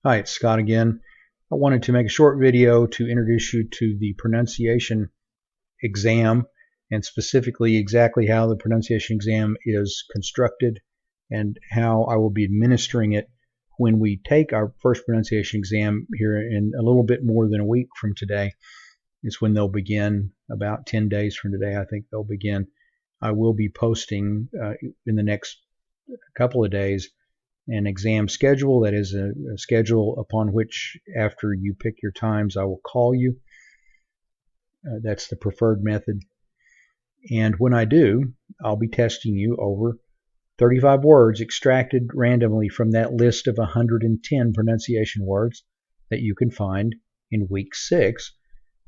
Hi, it's Scott again. I wanted to make a short video to introduce you to the pronunciation exam, and specifically exactly how the pronunciation exam is constructed and how I will be administering it when we take our first pronunciation exam here in a little bit more than a week from today. Is when they'll begin. About 10 days from today, I think they'll begin. I will be posting in the next couple of days an exam schedule. That is a schedule upon which, after you pick your times, I will call you. That's the preferred method. And when I do, I'll be testing you over 35 words extracted randomly from that list of 110 pronunciation words that you can find in week 6,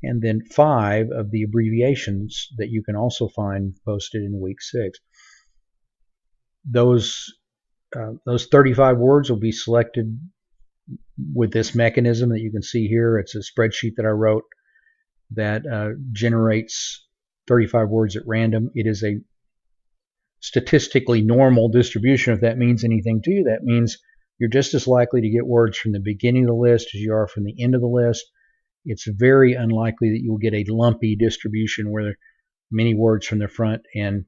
and then 5 of the abbreviations that you can also find posted in week 6. Those 35 words will be selected with this mechanism that you can see here. It's a spreadsheet that I wrote that generates 35 words at random. It is a statistically normal distribution. If that means anything to you, that means you're just as likely to get words from the beginning of the list as you are from the end of the list. It's very unlikely that you'll get a lumpy distribution where there are many words from the front and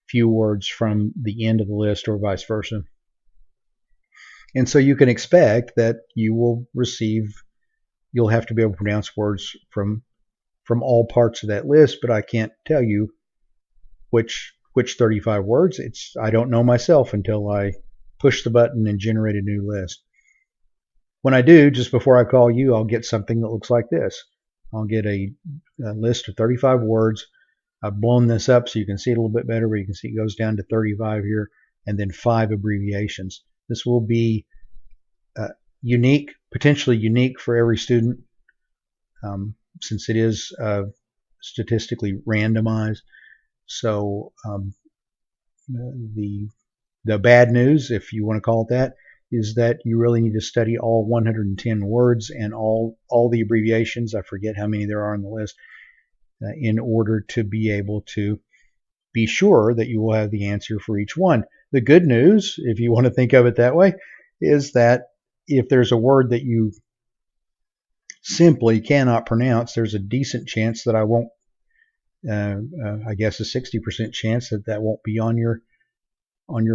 few words from the end of the list, or vice versa. And so you can expect that you'll have to be able to pronounce words from all parts of that list, but I can't tell you which 35 words. I don't know myself until I push the button and generate a new list. When I do, just before I call you, I'll get something that looks like this. I'll get a list of 35 words. I've blown this up so you can see it a little bit better, where you can see it goes down to 35 here, and then 5 abbreviations. This will be unique, potentially unique for every student, since it is statistically randomized. So the bad news, if you want to call it that, is that you really need to study all 110 words and all the abbreviations. I forget how many there are on the list, in order to be able to be sure that you will have the answer for each one. The good news, if you want to think of it that way, is that if there's a word that you simply cannot pronounce, there's a decent chance that I won't, I guess a 60% chance that won't be on your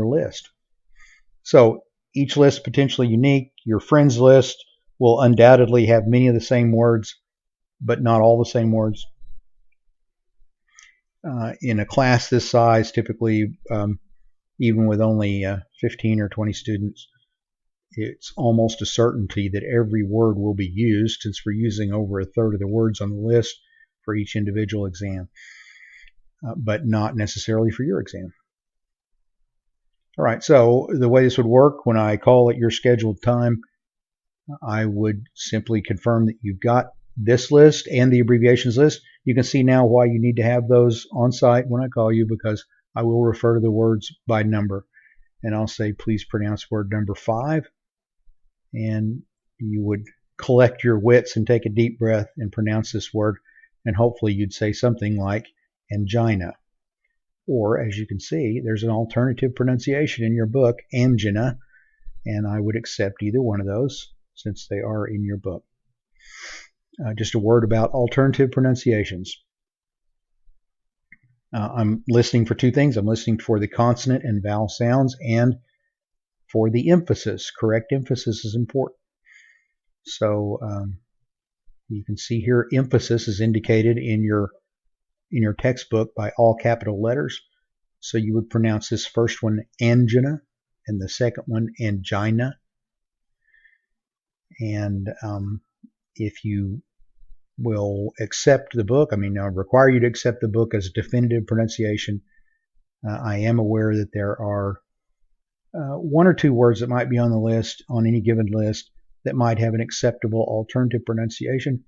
list. So each list potentially unique. Your friends list will undoubtedly have many of the same words, but not all the same words. In a class this size, typically, even with only 15 or 20 students, it's almost a certainty that every word will be used, since we're using over a third of the words on the list for each individual exam, but not necessarily for your exam. All right, so the way this would work, when I call at your scheduled time, I would simply confirm that you've got this list and the abbreviations list. You can see now why you need to have those on site when I call you, because I will refer to the words by number. And I'll say, please pronounce word number 5. And you would collect your wits and take a deep breath and pronounce this word. And hopefully you'd say something like angina. Or, as you can see, there's an alternative pronunciation in your book, angina. And I would accept either one of those, since they are in your book. Just a word about alternative pronunciations. I'm listening for 2 things. I'm listening for the consonant and vowel sounds, and for the emphasis. Correct emphasis is important. So you can see here, emphasis is indicated in your textbook by all capital letters. So you would pronounce this first one angina, and the second one angina. And if you will accept the book, I require you to accept the book as definitive pronunciation, I am aware that there are 1 or 2 words that might be on the list, on any given list, that might have an acceptable alternative pronunciation,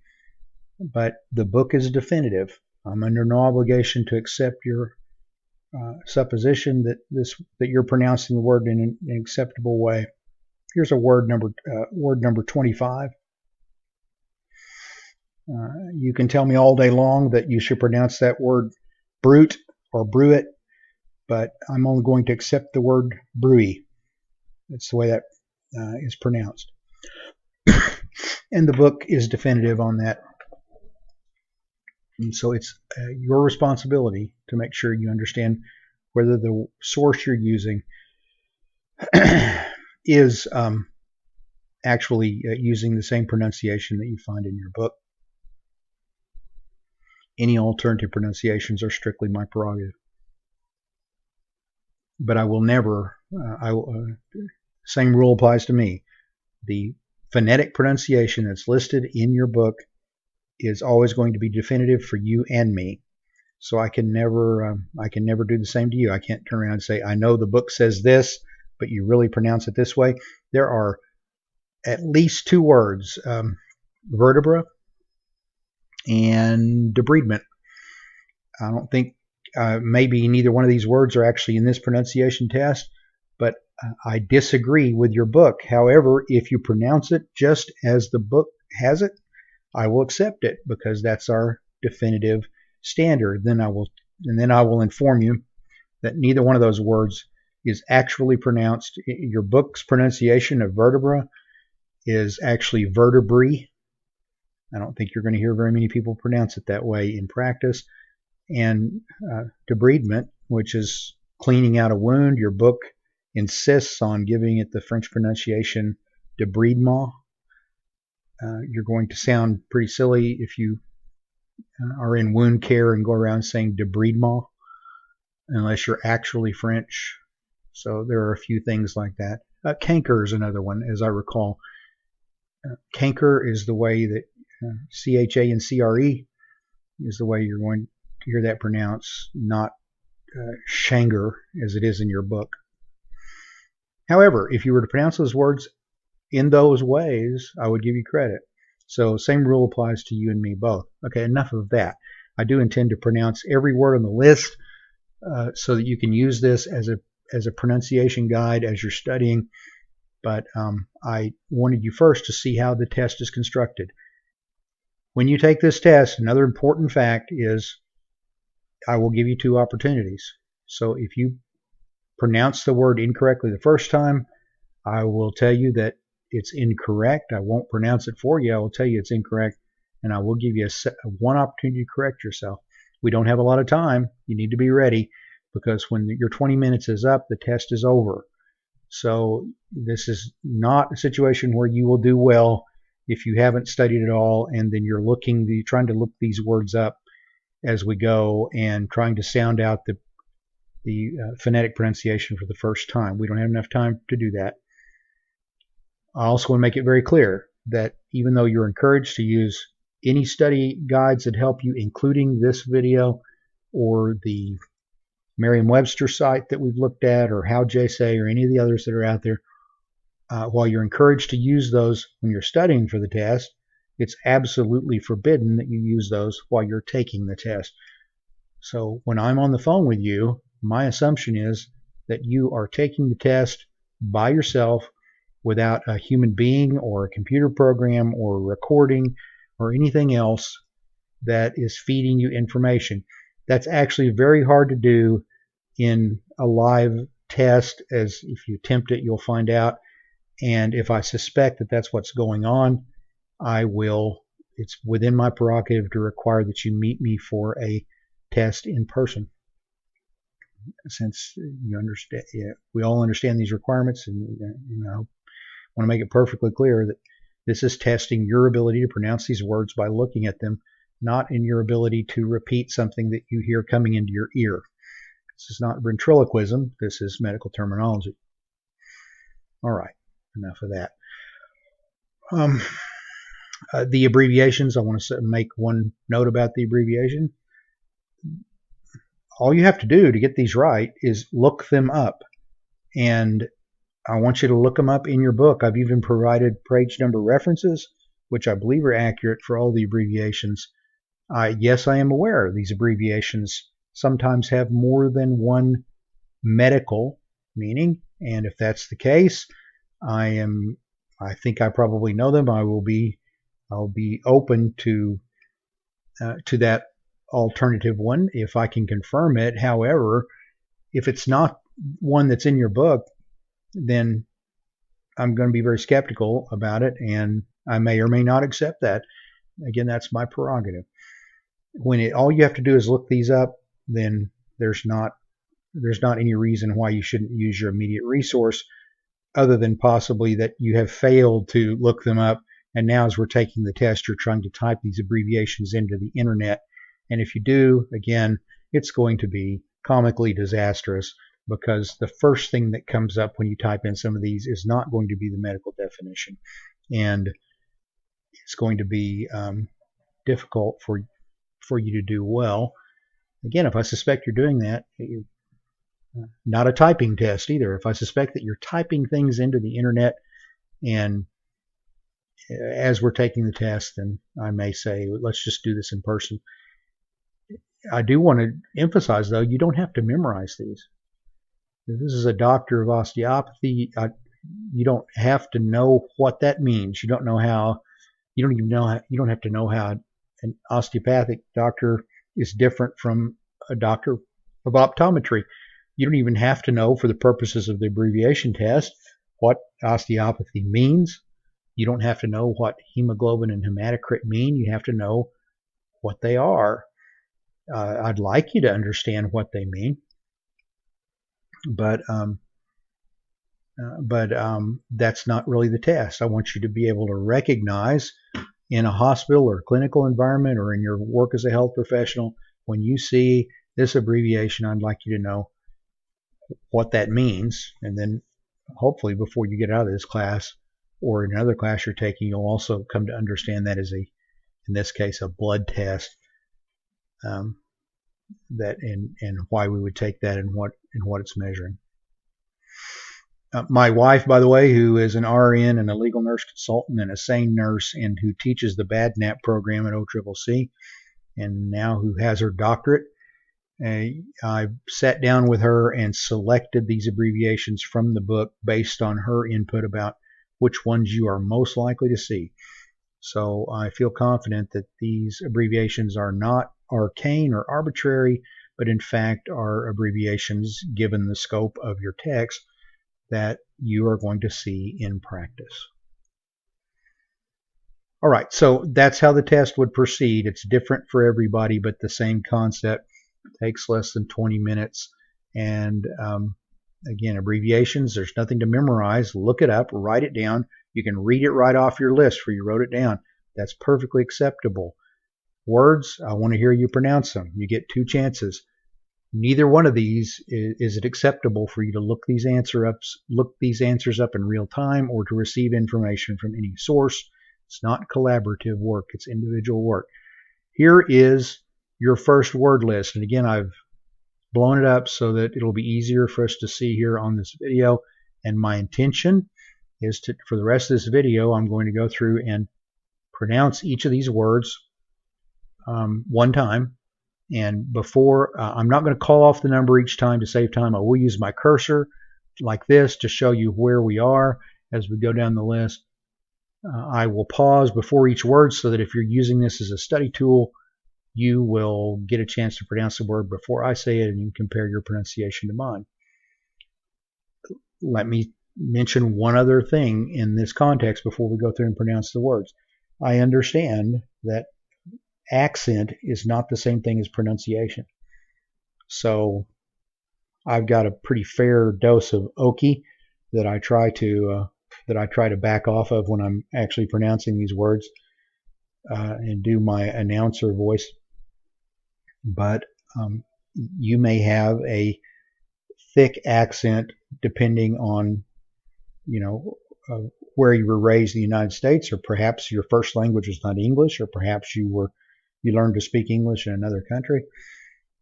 but the book is definitive. I'm under no obligation to accept your supposition that you're pronouncing the word in an acceptable way. Here's a word number 25. You can tell me all day long that you should pronounce that word brute or bruit, but I'm only going to accept the word bruit. That's the way that is pronounced. And the book is definitive on that. And so it's your responsibility to make sure you understand whether the source you're using is actually using the same pronunciation that you find in your book. Any alternative pronunciations are strictly my prerogative. But I will never, same rule applies to me. The phonetic pronunciation that's listed in your book is always going to be definitive for you and me. So I can never do the same to you. I can't turn around and say, I know the book says this, but you really pronounce it this way. There are at least two words, vertebra and debridement. I don't think maybe neither one of these words are actually in this pronunciation test, but I disagree with your book. However, if you pronounce it just as the book has it, I will accept it because that's our definitive standard. Then I will inform you that neither one of those words is actually pronounced. Your book's pronunciation of vertebra is actually vertebrae. I don't think you're going to hear very many people pronounce it that way in practice. And debridement, which is cleaning out a wound, your book insists on giving it the French pronunciation debridement. You're going to sound pretty silly if you are in wound care and go around saying debridement, unless you're actually French. So there are a few things like that. Canker is another one, as I recall. Canker is the way that C-H-A-N-C-R-E is the way you're going to hear that pronounced, not Shanger as it is in your book. However, if you were to pronounce those words in those ways, I would give you credit. So same rule applies to you and me both. Okay, enough of that. I do intend to pronounce every word on the list so that you can use this as a pronunciation guide as you're studying. But I wanted you first to see how the test is constructed. When you take this test, another important fact is I will give you two opportunities. So if you pronounce the word incorrectly the first time, I will tell you that it's incorrect. I won't pronounce it for you. I will tell you it's incorrect, and I will give you one opportunity to correct yourself. We don't have a lot of time. You need to be ready because when your 20 minutes is up, the test is over. So this is not a situation where you will do well if you haven't studied at all and then you're trying to look these words up as we go and trying to sound out the phonetic pronunciation for the first time. We don't have enough time to do that. I also want to make it very clear that even though you're encouraged to use any study guides that help you, including this video or the Merriam-Webster site that we've looked at, or HowJSay, or any of the others that are out there, while you're encouraged to use those when you're studying for the test, it's absolutely forbidden that you use those while you're taking the test. So when I'm on the phone with you, my assumption is that you are taking the test by yourself without a human being or a computer program or a recording or anything else that is feeding you information. That's actually very hard to do in a live test, as if you attempt it, you'll find out. And if I suspect that that's what's going on, it's within my prerogative to require that you meet me for a test in person. Since you understand, we all understand these requirements, and I want to make it perfectly clear that this is testing your ability to pronounce these words by looking at them, not in your ability to repeat something that you hear coming into your ear. This is not ventriloquism. This is medical terminology. All right, enough of that. The abbreviations, I want to make one note about the abbreviation. All you have to do to get these right is look them up. And I want you to look them up in your book. I've even provided page number references, which I believe are accurate for all the abbreviations. Yes, I am aware these abbreviations sometimes have more than one medical meaning, and if that's the case, I think I probably know them. I'll be open to that alternative one if I can confirm it. However, if it's not one that's in your book, then I'm going to be very skeptical about it, and I may or may not accept that. Again, that's my prerogative. When all you have to do is look these up, then there's not any reason why you shouldn't use your immediate resource, other than possibly that you have failed to look them up, and now as we're taking the test, you're trying to type these abbreviations into the internet. And if you do, again, it's going to be comically disastrous, because the first thing that comes up when you type in some of these is not going to be the medical definition, and it's going to be difficult for you to do well. Again, if I suspect you're doing that, not a typing test either. If I suspect that you're typing things into the internet, and as we're taking the test, then I may say, let's just do this in person. I do want to emphasize, though, you don't have to memorize these. If this is a doctor of osteopathy, you don't have to know what that means. You don't know how. You don't even know. You don't have to know how an osteopathic doctor is different from a doctor of optometry. You don't even have to know, for the purposes of the abbreviation test, what osteopathy means. You don't have to know what hemoglobin and hematocrit mean. You have to know what they are. I'd like you to understand what they mean, but that's not really the test. I want you to be able to recognize in a hospital or clinical environment, or in your work as a health professional, when you see this abbreviation, I'd like you to know what that means. And then hopefully before you get out of this class or in another class you're taking, you'll also come to understand that as in this case, a blood test, that and why we would take that and what it's measuring. My wife, by the way, who is an RN and a legal nurse consultant and a SANE nurse, and who teaches the BADNAP program at OCCC, and now who has her doctorate, I sat down with her and selected these abbreviations from the book based on her input about which ones you are most likely to see. So I feel confident that these abbreviations are not arcane or arbitrary, but in fact are abbreviations, given the scope of your text, that you are going to see in practice. All right, so that's how the test would proceed. It's different for everybody, but the same concept. It takes less than 20 minutes. And again, abbreviations, there's nothing to memorize. Look it up, write it down. You can read it right off your list where you wrote it down. That's perfectly acceptable. Words, I want to hear you pronounce them. You get 2 chances. Neither one of these is it acceptable for you to look these answers up in real time, or to receive information from any source. It's not collaborative work, it's individual work. Here is your first word list, and again, I've blown it up so that it'll be easier for us to see here on this video. And my intention is for the rest of this video, I'm going to go through and pronounce each of these words one time. And before, I'm not going to call off the number each time to save time. I will use my cursor like this to show you where we are as we go down the list. I will pause before each word so that if you're using this as a study tool, you will get a chance to pronounce the word before I say it, and you can compare your pronunciation to mine. Let me mention one other thing in this context before we go through and pronounce the words. I understand that accent is not the same thing as pronunciation. So I've got a pretty fair dose of okie that I try to back off of when I'm actually pronouncing these words, and do my announcer voice. But you may have a thick accent depending on, where you were raised in the United States, or perhaps your first language was not English, or perhaps you learned to speak English in another country.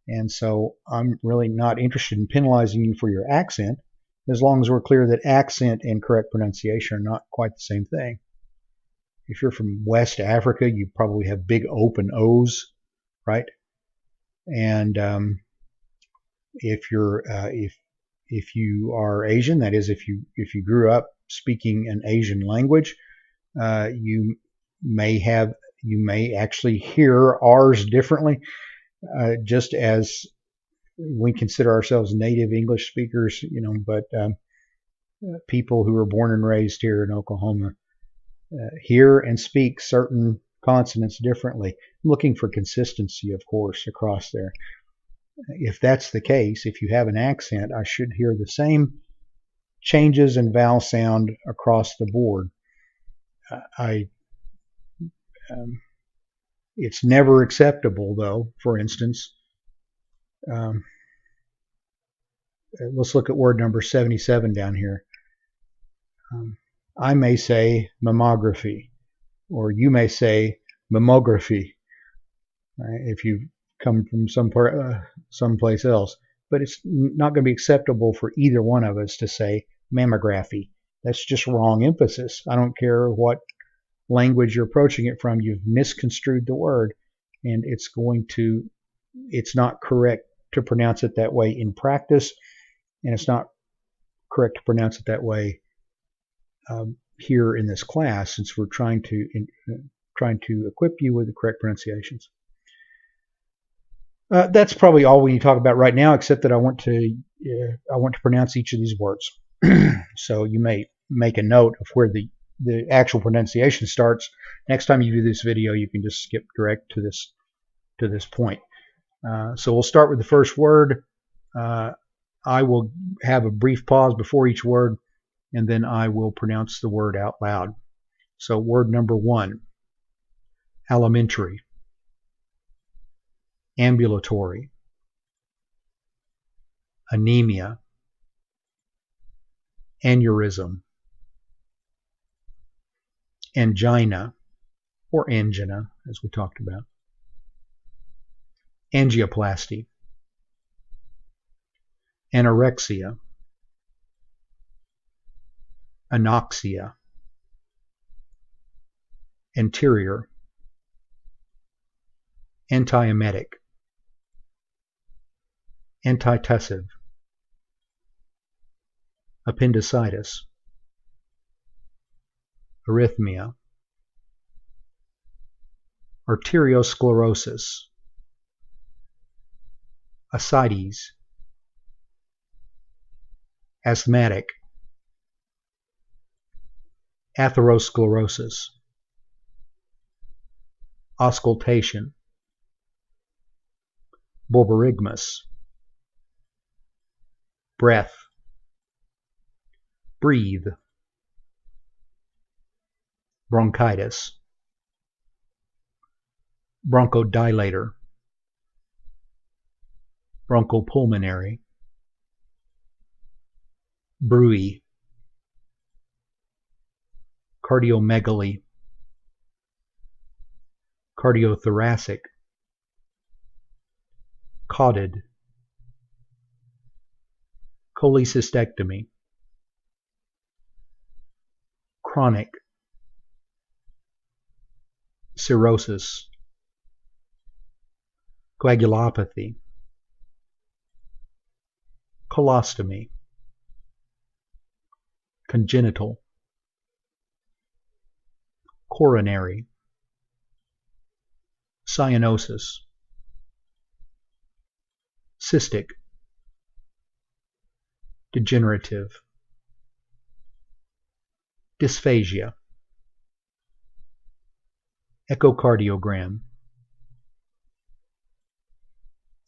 And so I'm really not interested in penalizing you for your accent, as long as we're clear that accent and correct pronunciation are not quite the same thing. If you're from West Africa, you probably have big open O's, right? And if you are Asian, that is, if you grew up speaking an Asian language, you may actually hear R's differently, just as we consider ourselves native English speakers, but people who are born and raised here in Oklahoma hear and speak certain consonants differently. I'm looking for consistency, of course, across there. If that's the case, if you have an accent, I should hear the same changes in vowel sound across the board. It's never acceptable, though. For instance, let's look at word number 77 down here. I may say mammography, or you may say mammography, if you come from someplace else. But it's not going to be acceptable for either one of us to say mammography. That's just wrong emphasis. I don't care what language you're approaching it from. You've misconstrued the word, and it's not correct to pronounce it that way in practice, and it's not correct to pronounce it that way here in this class, since we're trying to equip you with the correct pronunciations. That's probably all we need to talk about right now, except that I want to pronounce each of these words. So you may make a note of where the actual pronunciation starts. Next time you do this video, you can just skip direct to this point. So we'll start with the first word. I will have a brief pause before each word, and then I will pronounce the word out loud. So word number 1, alimentary, ambulatory, anemia, aneurysm, angina, or angina, as we talked about, angioplasty, anorexia, anoxia, anterior, antiemetic, antitussive, appendicitis, arrhythmia, arteriosclerosis, ascites, asthmatic, atherosclerosis, auscultation, borborygmus, breath, breathe, bronchitis, bronchodilator, bronchopulmonary, bruit, cardiomegaly, cardiothoracic, caudid, cholecystectomy, chronic, cirrhosis, coagulopathy, colostomy, congenital, coronary, cyanosis, cystic, degenerative, dysphagia, echocardiogram,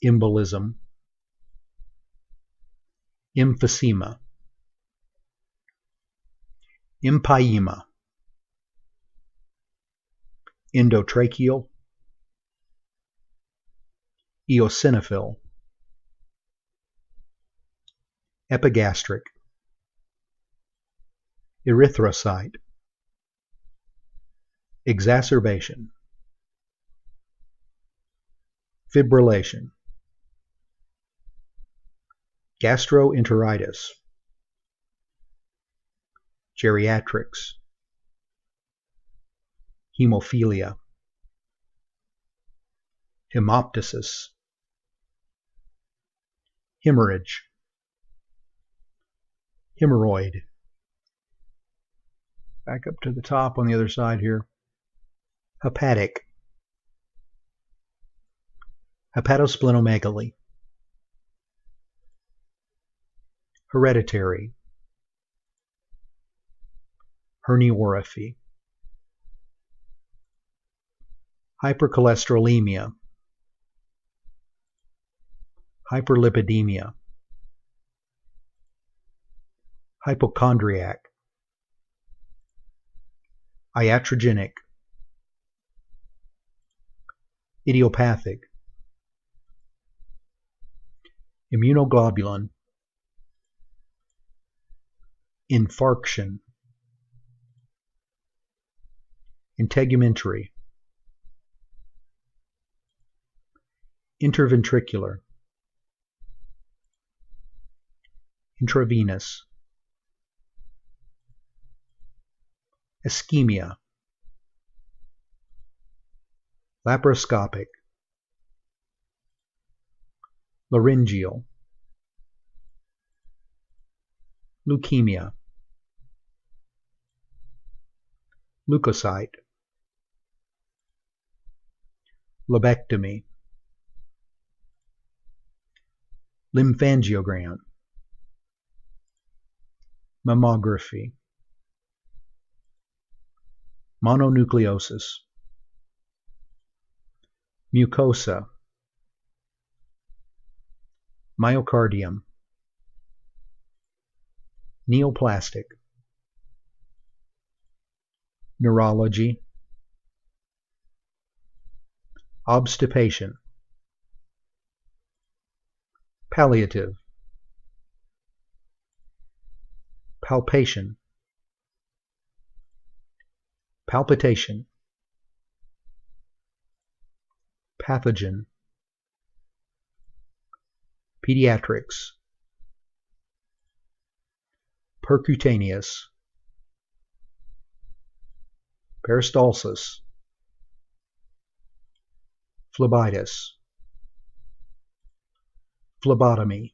embolism, emphysema, empyema, endotracheal, eosinophil, epigastric, erythrocyte, exacerbation, fibrillation, gastroenteritis, geriatrics, hemophilia, hemoptysis, hemorrhage, hemorrhoid. Back up to the top on the other side here. Hepatic, hepatosplenomegaly, hereditary, herniorrhaphy, hypercholesterolemia, hyperlipidemia, hypochondriac, iatrogenic, idiopathic, immunoglobulin, infarction, integumentary, interventricular, intravenous, ischemia, laparoscopic, laryngeal, leukemia, leukocyte, lobectomy, lymphangiogram, mammography, mononucleosis, mucosa, myocardium, neoplastic, neurology, obstipation, palliative, palpation, palpitation, pathogen, pediatrics, percutaneous, peristalsis, phlebitis, phlebotomy,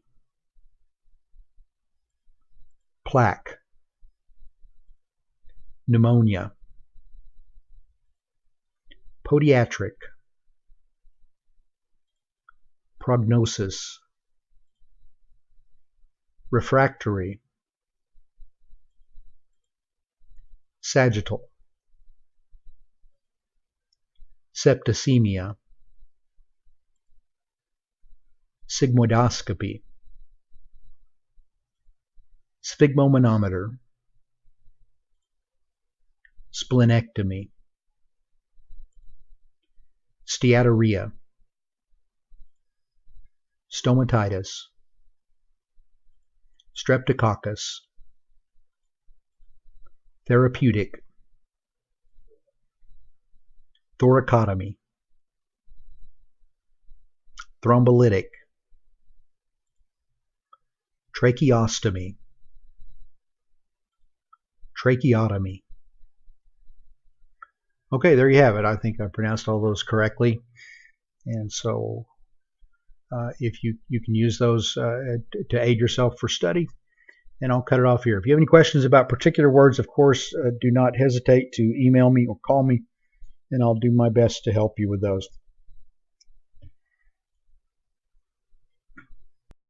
plaque, pneumonia, podiatric, prognosis, refractory, sagittal, septicemia, sigmoidoscopy, sphygmomanometer, splenectomy, steatorrhea, stomatitis, streptococcus, therapeutic, thoracotomy, thrombolytic, tracheostomy, tracheotomy. Okay, there you have it. I think I pronounced all those correctly. And so if you can use those to aid yourself for study. And I'll cut it off here. If you have any questions about particular words, of course, do not hesitate to email me or call me, and I'll do my best to help you with those.